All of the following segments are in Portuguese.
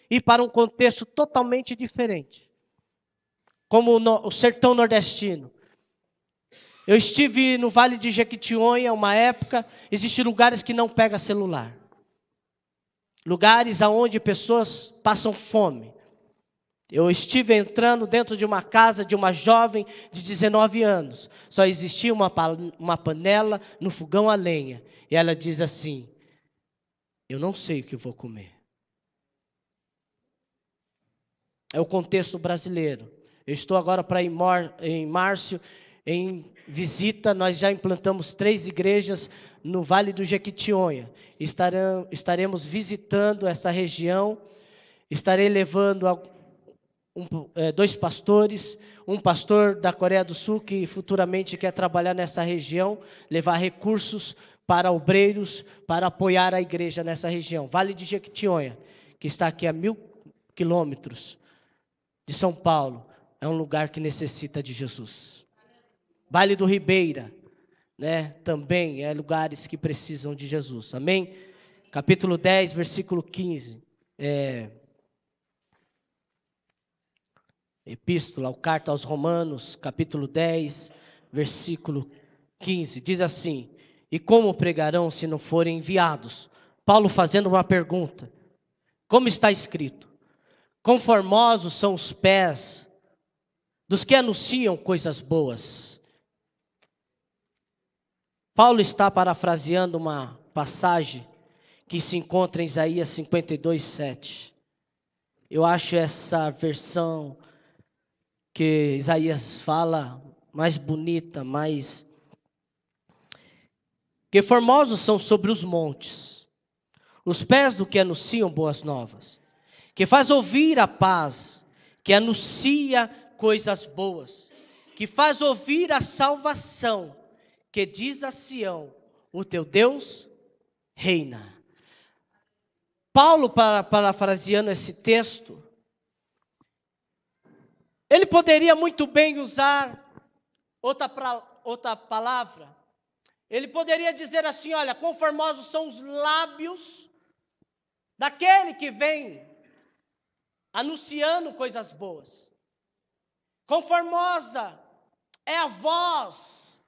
ir para um contexto totalmente diferente, como o sertão nordestino. Eu estive no Vale de Jequitinhonha, uma época, existem lugares que não pega celular. Lugares onde pessoas passam fome. Eu estive entrando dentro de uma casa de uma jovem de 19 anos. Só existia uma panela no fogão a lenha. E ela diz assim: eu não sei o que vou comer. É o contexto brasileiro. Eu estou agora para ir em março, em visita. Nós já implantamos 3 igrejas no Vale do Jequitinhonha. Estaremos visitando essa região. Estarei levando 2 pastores, um pastor da Coreia do Sul que futuramente quer trabalhar nessa região, levar recursos para obreiros, para apoiar a igreja nessa região. Vale de Jequitinhonha, que está aqui a 1.000 quilômetros de São Paulo, é um lugar que necessita de Jesus. Vale do Ribeira, né, também é lugares que precisam de Jesus, amém? Capítulo 10, versículo 15, Epístola, ou Carta aos Romanos, capítulo 10, versículo 15, diz assim: e como pregarão se não forem enviados? Paulo fazendo uma pergunta, como está escrito: conformosos são os pés dos que anunciam coisas boas. Paulo está parafraseando uma passagem que se encontra em Isaías 52, 7. Eu acho essa versão que Isaías fala mais bonita, mais... que formosos são sobre os montes os pés do que anunciam boas novas, que faz ouvir a paz, que anuncia coisas boas, que faz ouvir a salvação, que diz a Sião: o teu Deus reina. Paulo, parafraseando esse texto, ele poderia muito bem usar outra palavra. Ele poderia dizer assim: olha, conformosos são os lábios daquele que vem anunciando coisas boas. Conformosa é a voz.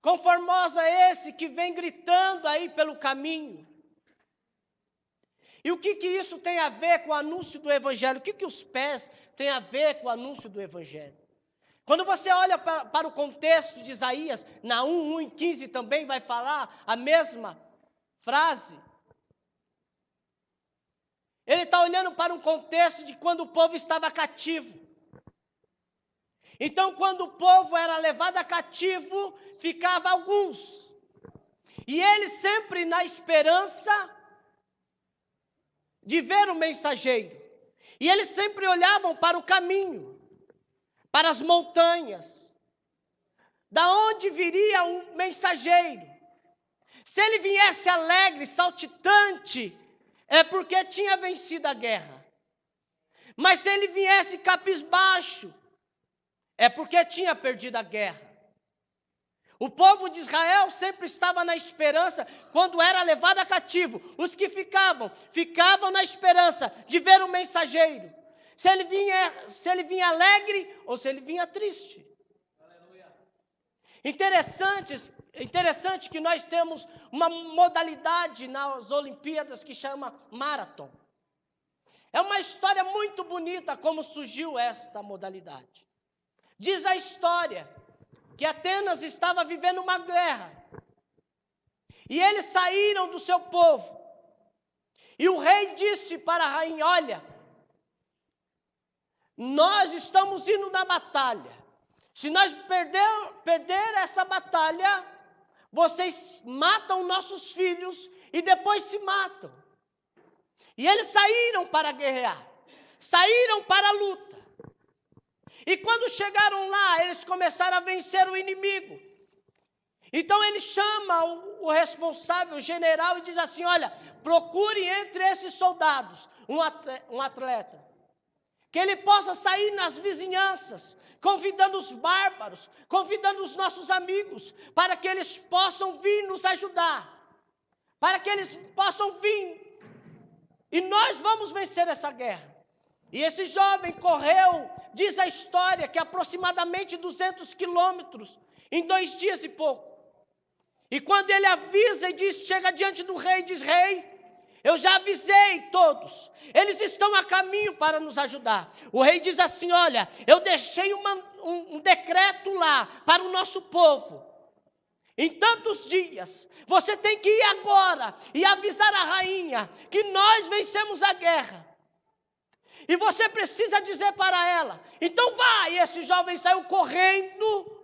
Conformosa é esse que vem gritando aí pelo caminho. E o que isso tem a ver com o anúncio do Evangelho? O que os pés têm a ver com o anúncio do Evangelho? Quando você olha para o contexto de Isaías, na 1:15 também vai falar a mesma frase. Ele está olhando para um contexto de quando o povo estava cativo. Então, quando o povo era levado a cativo, ficava alguns. E eles sempre na esperança de ver o mensageiro. E eles sempre olhavam para o caminho, para as montanhas. Da onde viria o mensageiro? Se ele viesse alegre, saltitante, é porque tinha vencido a guerra. Mas se ele viesse cabisbaixo, é porque tinha perdido a guerra. O povo de Israel sempre estava na esperança quando era levado a cativo. Os que ficavam na esperança de ver o mensageiro. Se ele vinha alegre ou se ele vinha triste. Interessante que nós temos uma modalidade nas Olimpíadas que chama Marathon. É uma história muito bonita como surgiu esta modalidade. Diz a história que Atenas estava vivendo uma guerra. E eles saíram do seu povo. E o rei disse para a rainha: olha, nós estamos indo na batalha. Se nós perder essa batalha, vocês matam nossos filhos e depois se matam. E eles saíram para guerrear, saíram para a luta. E quando chegaram lá, eles começaram a vencer o inimigo. Então ele chama o responsável, o general, e diz assim: olha, procure entre esses soldados um atleta, que ele possa sair nas vizinhanças, convidando os bárbaros, convidando os nossos amigos, para que eles possam vir nos ajudar, para que eles possam vir E nós vamos vencer essa guerra. E esse jovem correu, diz a história, que aproximadamente 200 quilômetros, em 2 dias e pouco. E quando ele avisa e diz, chega diante do rei, diz, rei, eu já avisei todos, eles estão a caminho para nos ajudar. O rei diz assim, olha, eu deixei um decreto lá para o nosso povo. Em tantos dias, você tem que ir agora e avisar a rainha que nós vencemos a guerra. E você precisa dizer para ela, então vai. E esse jovem saiu correndo,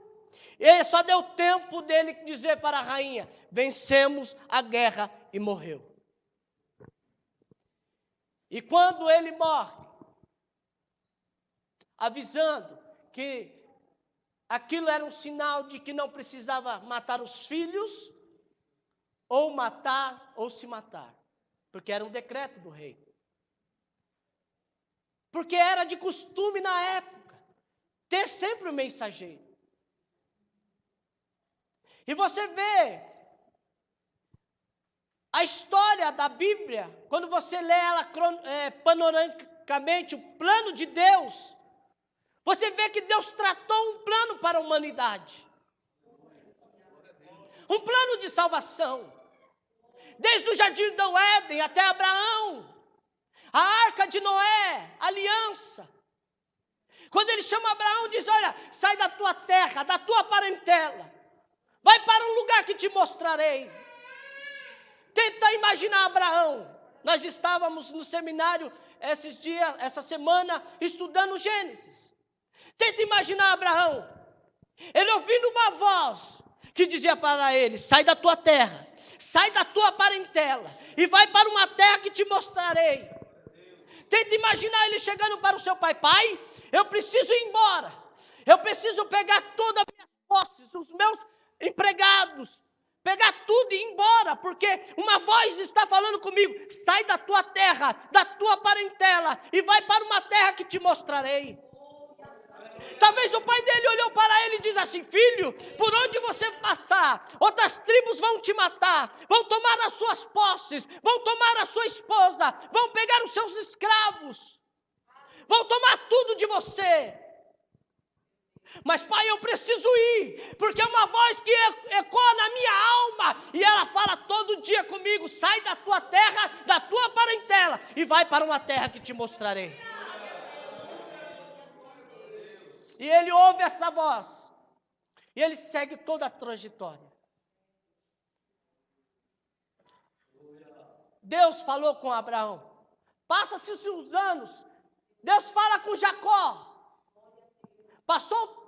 e só deu tempo dele dizer para a rainha, vencemos a guerra, e morreu. E quando ele morre, avisando que aquilo era um sinal de que não precisava matar os filhos, ou matar, ou se matar, porque era um decreto do rei. Porque era de costume na época, ter sempre um mensageiro. E você vê a história da Bíblia, quando você lê ela panoramicamente, o plano de Deus, você vê que Deus tratou um plano para a humanidade. Um plano de salvação. Desde o jardim do Éden até Abraão. A arca de Noé, aliança. Quando ele chama Abraão, diz, olha, sai da tua terra, da tua parentela. Vai para um lugar que te mostrarei. Tenta imaginar Abraão. Nós estávamos no seminário esses dias, essa semana, estudando Gênesis. Tenta imaginar Abraão. Ele ouvindo uma voz que dizia para ele, sai da tua terra, sai da tua parentela e vai para uma terra que te mostrarei. Tenta imaginar ele chegando para o seu pai, pai, eu preciso ir embora. Eu preciso pegar todas as minhas posses, os meus empregados, pegar tudo e ir embora, porque uma voz está falando comigo, sai da tua terra, da tua parentela, e vai para uma terra que te mostrarei. Talvez o pai dele olhou para ele e diz assim, filho, por onde você passar, outras tribos vão te matar, vão tomar as suas posses, vão tomar a sua esposa, vão pegar os seus escravos, vão tomar tudo de você. Mas pai, eu preciso ir, porque é uma voz que ecoa na minha alma, e ela fala todo dia comigo, sai da tua terra, da tua parentela, e vai para uma terra que te mostrarei. E ele ouve essa voz, e ele segue toda a trajetória. Deus falou com Abraão, passa-se os anos, Deus fala com Jacó, passou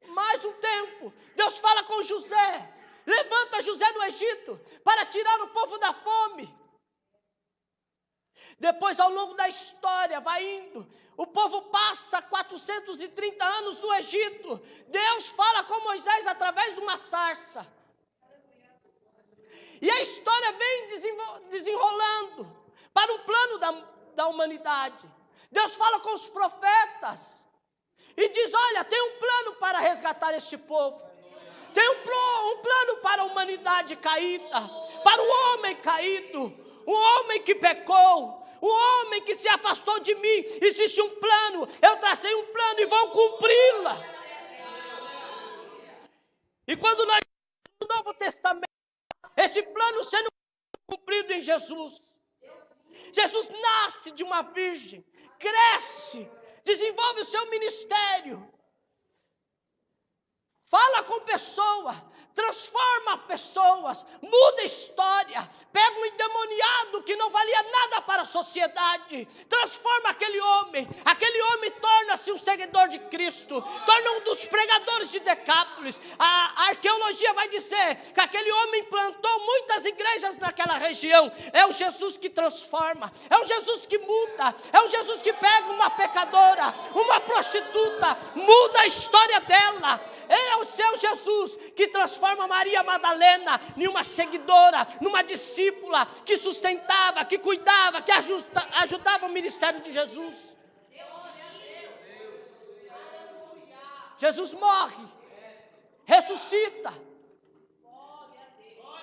mais um tempo, Deus fala com José, levanta José no Egito, para tirar o povo da fome. Depois, ao longo da história, vai indo, o povo passa 430 anos no Egito, Deus fala com Moisés através de uma sarça, e a história vem desenrolando, para um plano da humanidade. Deus fala com os profetas, e diz, olha, tem um plano para resgatar este povo, tem um plano para a humanidade caída, para o homem caído, o homem que pecou, o homem que se afastou de mim. Existe um plano, eu tracei um plano e vou cumpri-la. E quando nós no Novo Testamento, esse plano sendo cumprido em Jesus. Jesus nasce de uma virgem, cresce, desenvolve o seu ministério, fala com pessoas, transforma pessoas, muda a história, pega um endemoniado que não valia nada para a sociedade, transforma aquele homem torna-se um seguidor de Cristo, torna um dos pregadores de Decápolis. A arqueologia vai dizer que aquele homem plantou muitas igrejas naquela região. É o Jesus que transforma, é o Jesus que muda, é o Jesus que pega uma pecadora, uma prostituta, muda a história dela. É o seu Jesus que transforma Maria Madalena em uma seguidora, numa discípula que sustentava, que cuidava, que ajudava o ministério de Jesus. Jesus morre, ressuscita.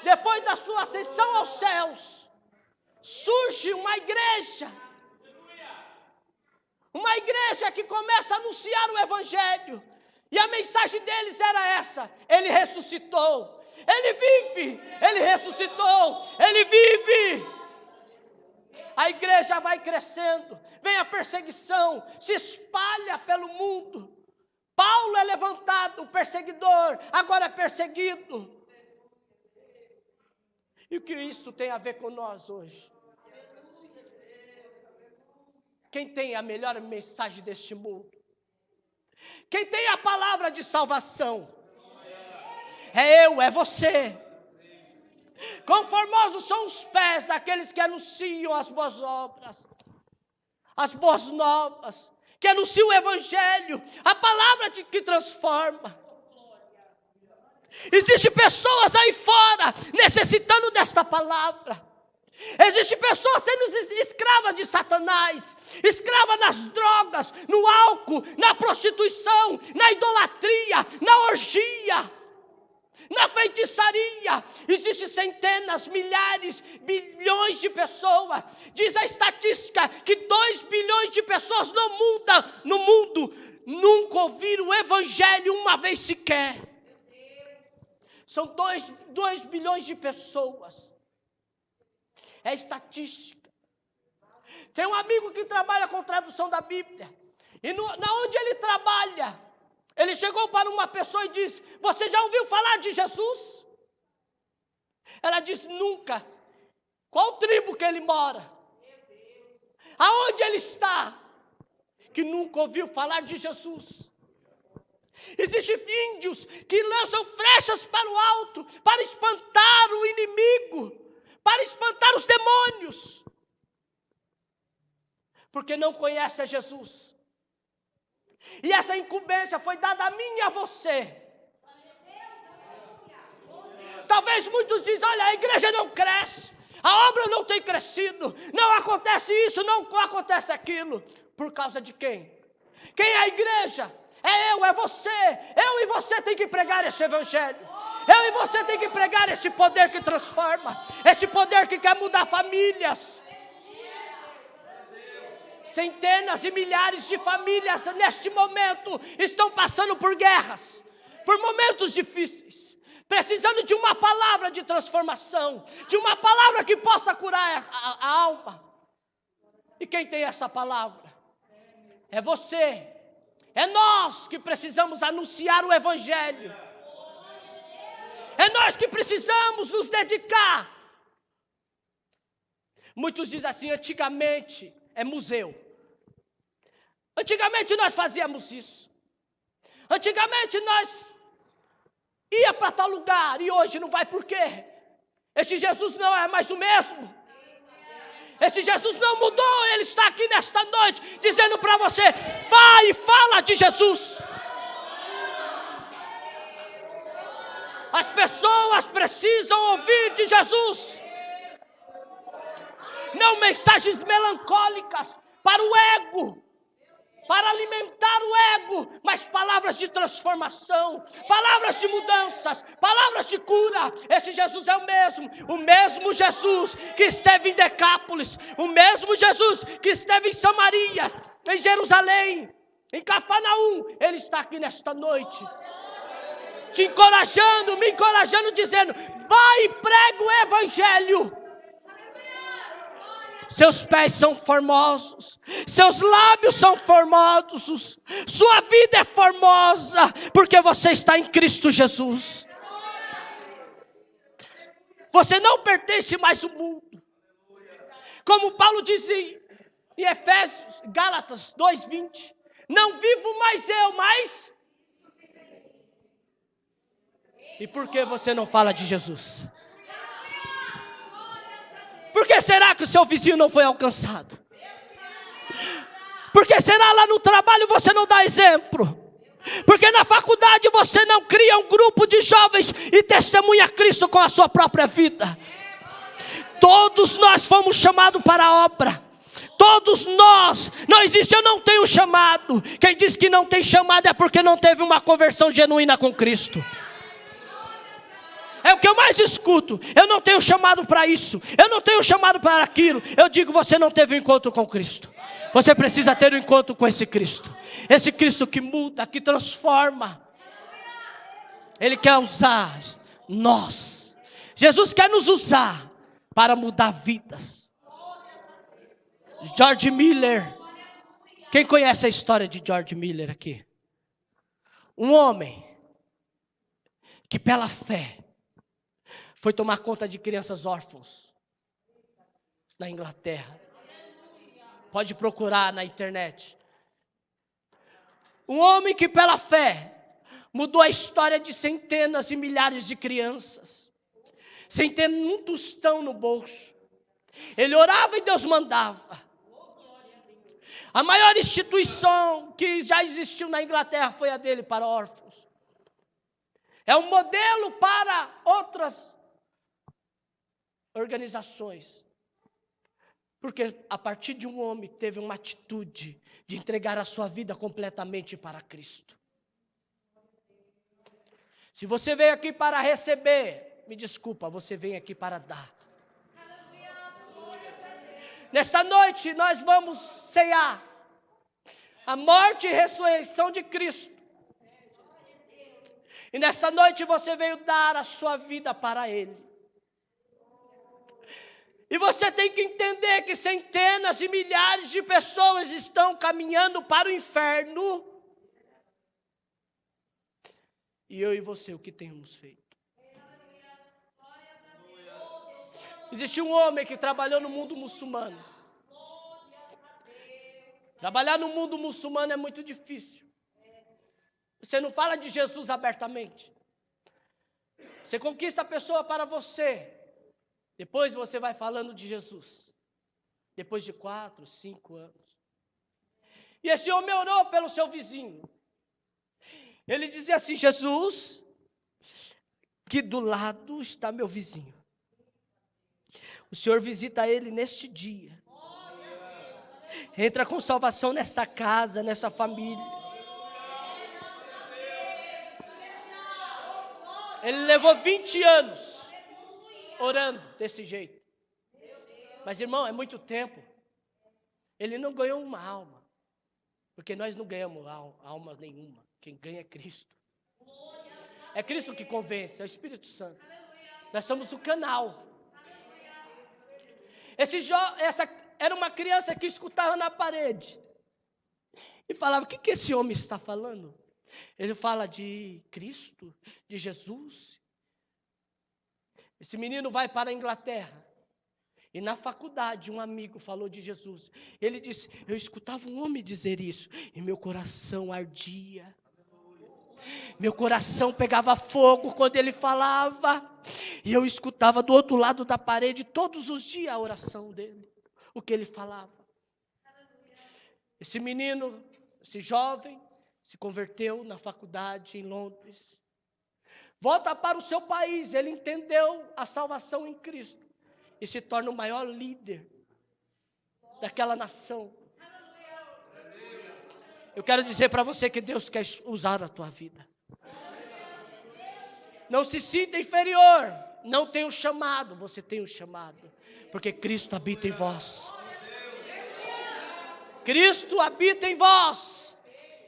Depois da sua ascensão aos céus, surge uma igreja que começa a anunciar o evangelho, e a mensagem deles era essa: ele ressuscitou, ele vive, ele ressuscitou, ele vive. A igreja vai crescendo, vem a perseguição, se espalha pelo mundo. Paulo é levantado, o perseguidor, agora é perseguido. E o que isso tem a ver com nós hoje? Quem tem a melhor mensagem deste mundo? Quem tem a palavra de salvação? É eu, é você. Quão formosos são os pés daqueles que anunciam as boas obras, as boas novas, que anunciam o evangelho, a palavra que transforma. Existem pessoas aí fora necessitando desta palavra. Existem pessoas sendo escravas de Satanás, escravas nas drogas, no álcool, na prostituição, na idolatria, na orgia, na feitiçaria. Existem centenas, milhares, bilhões de pessoas. Diz a estatística que 2 bilhões de pessoas no mundo nunca ouviram o evangelho uma vez sequer. São 2 bilhões de pessoas. É estatística. Tem um amigo que trabalha com tradução da Bíblia. E na onde ele trabalha, ele chegou para uma pessoa e disse: você já ouviu falar de Jesus? Ela disse: nunca. Qual tribo que ele mora? Aonde ele está? Que nunca ouviu falar de Jesus. Existem índios que lançam flechas para o alto para espantar o inimigo, para espantar os demônios, porque não conhece a Jesus. E essa incumbência foi dada a mim e a você. Talvez muitos dizem: olha, a igreja não cresce, a obra não tem crescido, não acontece isso, não acontece aquilo. Por causa de quem? Quem é a igreja? É eu, é você. Eu e você tem que pregar esse evangelho. Eu e você tem que pregar esse poder que transforma, esse poder que quer mudar famílias. Centenas e milhares de famílias neste momento estão passando por guerras, por momentos difíceis, precisando de uma palavra de transformação, de uma palavra que possa curar a alma. E quem tem essa palavra? É você. É nós que precisamos anunciar o evangelho. É nós que precisamos nos dedicar. Muitos dizem assim: antigamente é museu. Antigamente nós fazíamos isso. Antigamente nós ia para tal lugar e hoje não vai. Por quê? Esse Jesus não é mais o mesmo. Esse Jesus não mudou. Ele está aqui nesta noite dizendo para você: vai e fala de Jesus. As pessoas precisam ouvir de Jesus. Não mensagens melancólicas para o ego, para alimentar o ego, mas palavras de transformação, palavras de mudanças, palavras de cura. Esse Jesus é o mesmo Jesus que esteve em Decápolis, o mesmo Jesus que esteve em Samaria, em Jerusalém, em Cafarnaum. Ele está aqui nesta noite, te encorajando, me encorajando, dizendo: vai e prega o evangelho. Seus pés são formosos, seus lábios são formosos, sua vida é formosa, porque você está em Cristo Jesus. Você não pertence mais ao mundo. Como Paulo diz em Efésios, Gálatas 2:20: não vivo mais eu, mas... E por que você não fala de Jesus? Por que será que o seu vizinho não foi alcançado? Por que será lá no trabalho você não dá exemplo? Porque na faculdade você não cria um grupo de jovens e testemunha Cristo com a sua própria vida? Todos nós fomos chamados para a obra. Todos nós. Não existe: eu não tenho chamado. Quem diz que não tem chamado é porque não teve uma conversão genuína com Cristo. É o que eu mais escuto. Eu não tenho chamado para isso. Eu não tenho chamado para aquilo. Eu digo, você não teve um encontro com Cristo. Você precisa ter um encontro com esse Cristo. Esse Cristo que muda, que transforma. Ele quer usar nós. Jesus quer nos usar para mudar vidas. George Miller. Quem conhece a história de George Miller aqui? Um homem que pela fé foi tomar conta de crianças órfãos na Inglaterra. Pode procurar na internet. Um homem que pela fé mudou a história de centenas e milhares de crianças, sem ter um tostão no bolso. Ele orava e Deus mandava. A maior instituição que já existiu na Inglaterra foi a dele para órfãos. É um modelo para outras organizações. Porque a partir de um homem teve uma atitude de entregar a sua vida completamente para Cristo. Se você veio aqui para receber, me desculpa, você vem aqui para dar. Nesta noite nós vamos ceiar a morte e ressurreição de Cristo. E nesta noite você veio dar a sua vida para Ele. E você tem que entender que centenas e milhares de pessoas estão caminhando para o inferno. E eu e você, o que temos feito? Existiu um homem que trabalhou no mundo muçulmano. Trabalhar no mundo muçulmano é muito difícil. Você não fala de Jesus abertamente. Você conquista a pessoa para você. Depois você vai falando de Jesus. Depois de 4, 5 anos. E esse homem orou pelo seu vizinho. Ele dizia assim: Jesus, que do lado está meu vizinho. O Senhor visita ele neste dia. Entra com salvação nessa casa, nessa família. Ele levou 20 anos orando desse jeito. Mas, irmão, é muito tempo. Ele não ganhou uma alma. Porque nós não ganhamos alma nenhuma. Quem ganha é Cristo. É Cristo que convence, é o Espírito Santo. Nós somos o canal. Essa era uma criança que escutava na parede. E falava: o que esse homem está falando? Ele fala de Cristo, de Jesus. Esse menino vai para a Inglaterra. E na faculdade um amigo falou de Jesus. Ele disse: eu escutava um homem dizer isso. E meu coração ardia. Meu coração pegava fogo quando ele falava. E eu escutava do outro lado da parede todos os dias a oração dele. O que ele falava. Esse menino, esse jovem, se converteu na faculdade em Londres. Volta para o seu país, ele entendeu a salvação em Cristo. E se torna o maior líder daquela nação. Eu quero dizer para você que Deus quer usar a tua vida. Não se sinta inferior. Não tem um chamado, você tem um chamado. Porque Cristo habita em vós. Cristo habita em vós.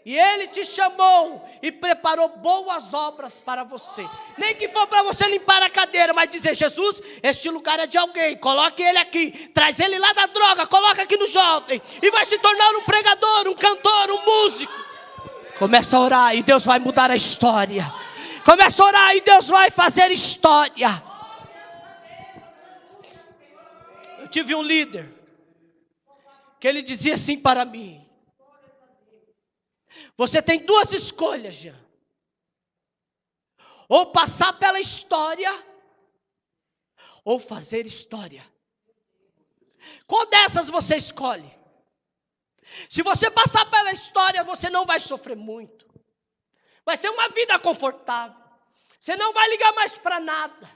E Ele te chamou e preparou boas obras para você. Nem que for para você limpar a cadeira, mas dizer: Jesus, este lugar é de alguém, coloque ele aqui. Traz ele lá da droga, coloca aqui no jovem. E vai se tornar um pregador, um cantor, um músico. Começa a orar e Deus vai mudar a história. Começa a orar e Deus vai fazer história. Eu tive um líder que ele dizia assim para mim: você tem duas escolhas, Jean. Ou passar pela história, ou fazer história. Qual dessas você escolhe? Se você passar pela história, você não vai sofrer muito. Vai ser uma vida confortável. Você não vai ligar mais para nada.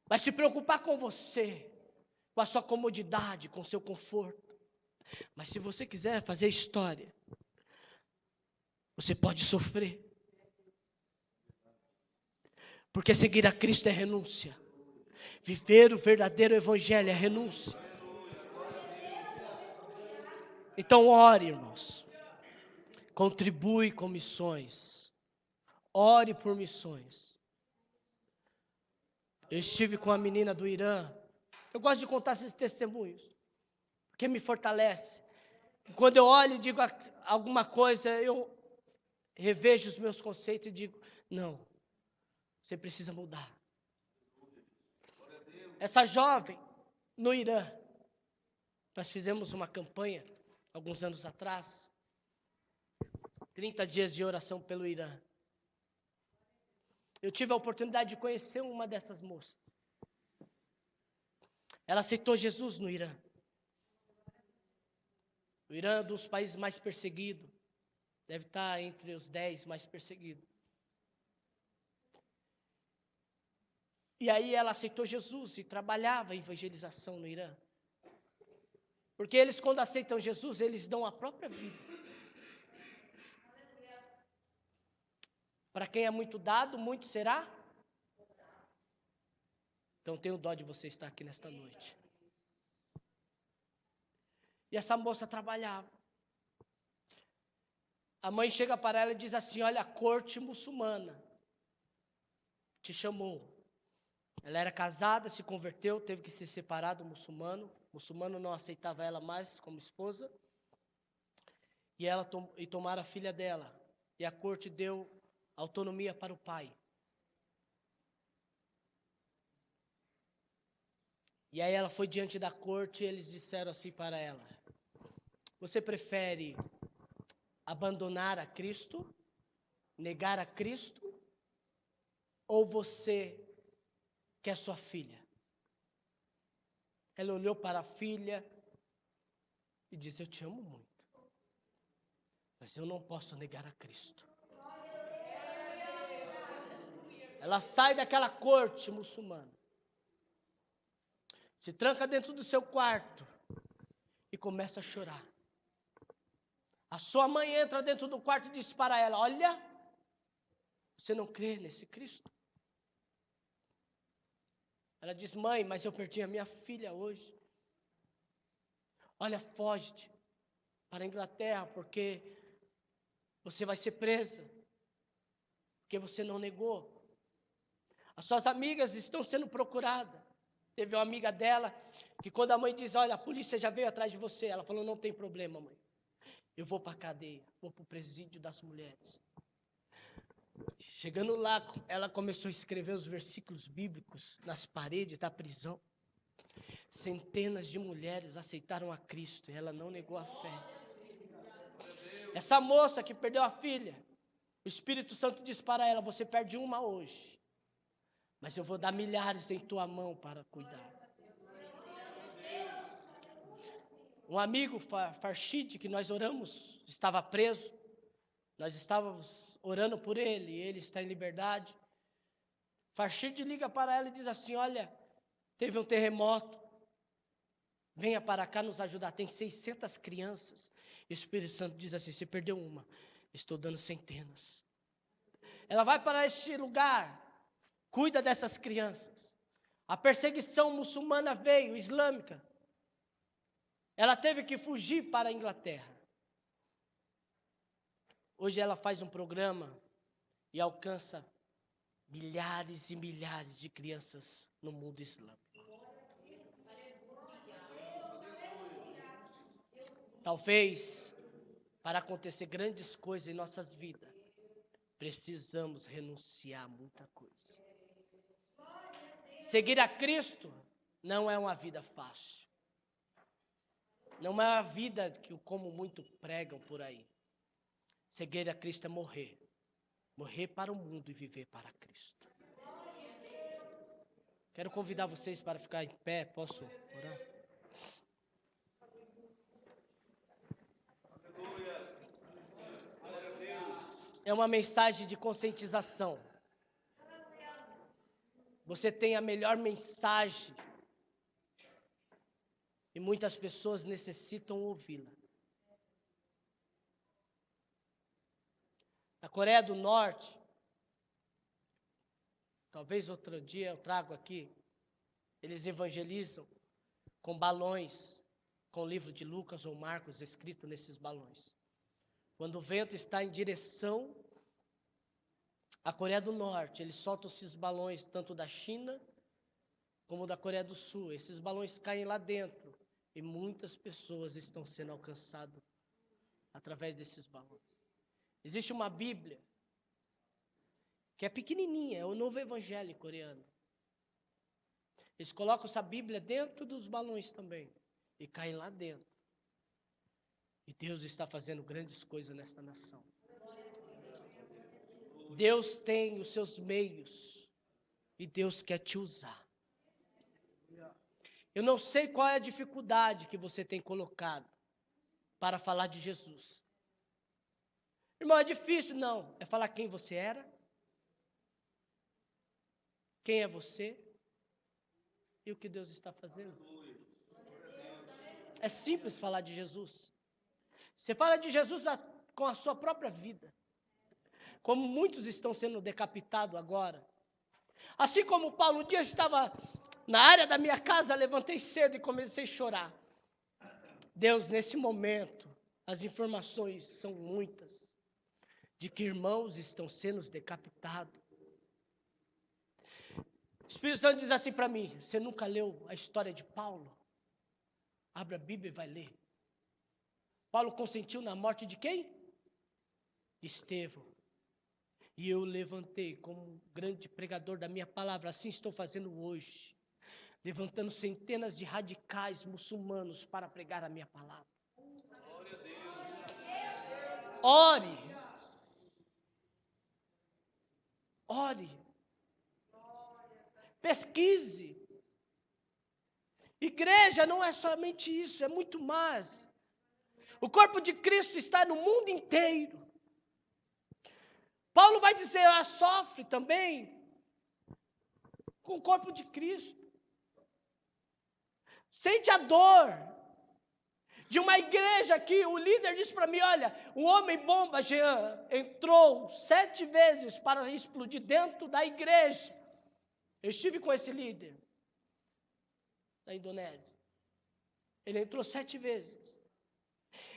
Vai se preocupar com você, com a sua comodidade, com o seu conforto. Mas se você quiser fazer história, você pode sofrer. Porque seguir a Cristo é renúncia. Viver o verdadeiro evangelho é renúncia. Então ore, irmãos. Contribui com missões. Ore por missões. Eu estive com a menina do Irã. Eu gosto de contar esses testemunhos, porque me fortalece. Quando eu olho e digo alguma coisa, eu revejo os meus conceitos e digo, não, você precisa mudar. Essa jovem, no Irã, nós fizemos uma campanha, alguns anos atrás, 30 dias de oração pelo Irã. Eu tive a oportunidade de conhecer uma dessas moças. Ela aceitou Jesus no Irã. O Irã é um dos países mais perseguidos. Deve estar entre os 10 mais perseguidos. E aí ela aceitou Jesus e trabalhava a evangelização no Irã. Porque eles, quando aceitam Jesus, eles dão a própria vida. Para quem é muito dado, muito será. Então tenho dó de você estar aqui nesta noite. E essa moça trabalhava. A mãe chega para ela e diz assim, olha, a corte muçulmana te chamou. Ela era casada, se converteu, teve que se separar do muçulmano. O muçulmano não aceitava ela mais como esposa. E tomaram a filha dela. E a corte deu autonomia para o pai. E aí ela foi diante da corte e eles disseram assim para ela, você prefere abandonar a Cristo, negar a Cristo, ou você quer sua filha? Ela olhou para a filha e disse, eu te amo muito, mas eu não posso negar a Cristo. Ela sai daquela corte muçulmana, se tranca dentro do seu quarto e começa a chorar. A sua mãe entra dentro do quarto e diz para ela, olha, você não crê nesse Cristo? Ela diz, mãe, mas eu perdi a minha filha hoje. Olha, foge para a Inglaterra, porque você vai ser presa, porque você não negou. As suas amigas estão sendo procuradas. Teve uma amiga dela, que quando a mãe diz, olha, a polícia já veio atrás de você, ela falou, não tem problema, mãe. Eu vou para a cadeia, vou para o presídio das mulheres. Chegando lá, ela começou a escrever os versículos bíblicos nas paredes da prisão. Centenas de mulheres aceitaram a Cristo e ela não negou a fé. Essa moça que perdeu a filha, o Espírito Santo diz para ela, você perde uma hoje, mas eu vou dar milhares em tua mão para cuidar. Um amigo, Farshid, que nós oramos, estava preso. Nós estávamos orando por ele, ele está em liberdade. Farshid liga para ela e diz assim, olha, teve um terremoto, venha para cá nos ajudar, tem 600 crianças. E o Espírito Santo diz assim, você perdeu uma, estou dando centenas. Ela vai para este lugar, cuida dessas crianças. A perseguição muçulmana veio, islâmica. Ela teve que fugir para a Inglaterra. Hoje ela faz um programa e alcança milhares e milhares de crianças no mundo islâmico. Talvez, para acontecer grandes coisas em nossas vidas, precisamos renunciar a muita coisa. Seguir a Cristo não é uma vida fácil. Não é uma vida que, como muito pregam por aí. Seguir a Cristo é morrer. Morrer para o mundo e viver para Cristo. Quero convidar vocês para ficar em pé. Posso orar? É uma mensagem de conscientização. Você tem a melhor mensagem. E muitas pessoas necessitam ouvi-la. Na Coreia do Norte, Talvez outro dia eu trago aqui. Eles evangelizam com balões, com o livro de Lucas ou Marcos escrito nesses balões. Quando o vento está em direção à Coreia do Norte, eles soltam esses balões tanto da China como da Coreia do Sul. Esses balões caem lá dentro e muitas pessoas estão sendo alcançadas através desses balões. Existe uma Bíblia que é pequenininha, é o Novo Evangelho coreano. Eles colocam essa Bíblia dentro dos balões também e caem lá dentro. E Deus está fazendo grandes coisas nesta nação. Deus tem os seus meios e Deus quer te usar. Eu não sei qual é a dificuldade que você tem colocado para falar de Jesus. Irmão, é difícil? Não. É falar quem você era, quem é você e o que Deus está fazendo. É simples falar de Jesus. Você fala de Jesus com a sua própria vida. Como muitos estão sendo decapitados agora. Assim como Paulo, um dia eu estava na área da minha casa, levantei cedo e comecei a chorar. Deus, nesse momento, as informações são muitas, de que irmãos estão sendo decapitados. O Espírito Santo diz assim para mim: você nunca leu a história de Paulo? Abra a Bíblia e vai ler. Paulo consentiu na morte de quem? De Estevão. E eu levantei como grande pregador da minha palavra, assim estou fazendo hoje, levantando centenas de radicais muçulmanos para pregar a minha palavra. Glória a Deus. Ore. Ore. Pesquise. Igreja não é somente isso, é muito mais. O corpo de Cristo está no mundo inteiro. Paulo vai dizer, ela sofre também com o corpo de Cristo. Sente a dor de uma igreja que o líder disse para mim, olha, o homem bomba Jean entrou 7 vezes para explodir dentro da igreja. Eu estive com esse líder da Indonésia. Ele entrou 7 vezes.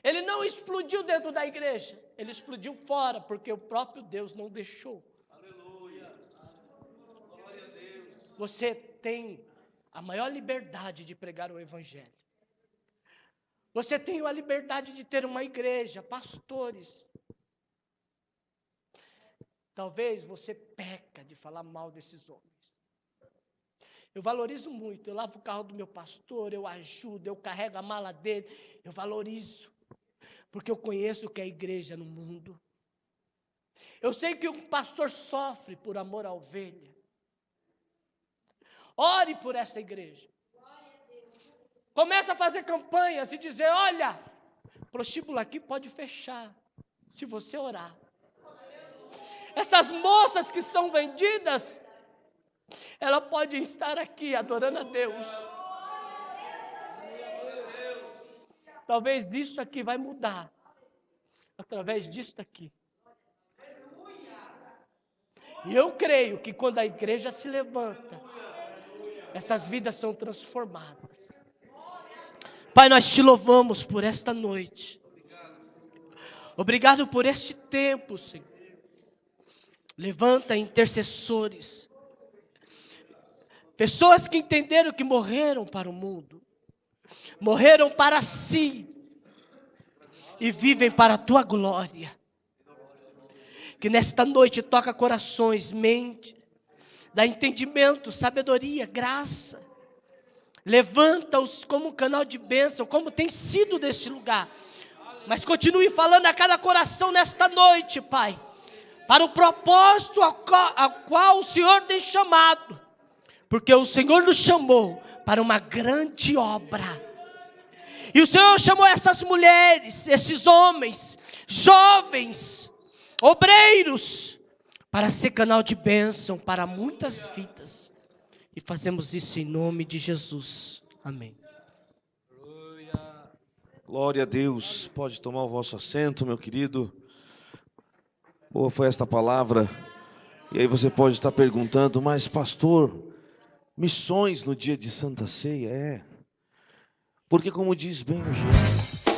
Ele não explodiu dentro da igreja, ele explodiu fora, porque o próprio Deus não deixou. Aleluia. Glória a Deus. Você tem a maior liberdade de pregar o evangelho. Você tem a liberdade de ter uma igreja, pastores. Talvez você peca de falar mal desses homens. Eu valorizo muito, eu lavo o carro do meu pastor, eu ajudo, eu carrego a mala dele, eu valorizo, porque eu conheço o que é igreja no mundo. Eu sei que um pastor sofre por amor à ovelha. Ore por essa igreja. Começa a fazer campanhas e dizer, olha, prostíbulo aqui pode fechar, se você orar. Essas moças que são vendidas, ela pode estar aqui adorando a Deus. Talvez isso aqui vai mudar. Através disso aqui. E eu creio que quando a igreja se levanta, essas vidas são transformadas. Pai, nós te louvamos por esta noite. Obrigado por este tempo, Senhor. Levanta intercessores. Pessoas que entenderam que morreram para o mundo, morreram para si e vivem para a tua glória. Que nesta noite toca corações, mente, dá entendimento, sabedoria, graça. Levanta-os como um canal de bênção, como tem sido deste lugar. Mas continue falando a cada coração nesta noite, Pai, para o propósito ao qual o Senhor tem chamado. Porque o Senhor nos chamou para uma grande obra. E o Senhor chamou essas mulheres, esses homens, jovens, obreiros, para ser canal de bênção para muitas vidas. E fazemos isso em nome de Jesus. Amém. Glória a Deus. Pode tomar o vosso assento, meu querido. Boa foi esta palavra. E aí você pode estar perguntando, mas pastor, missões no dia de Santa Ceia? Porque como diz bem o Jean,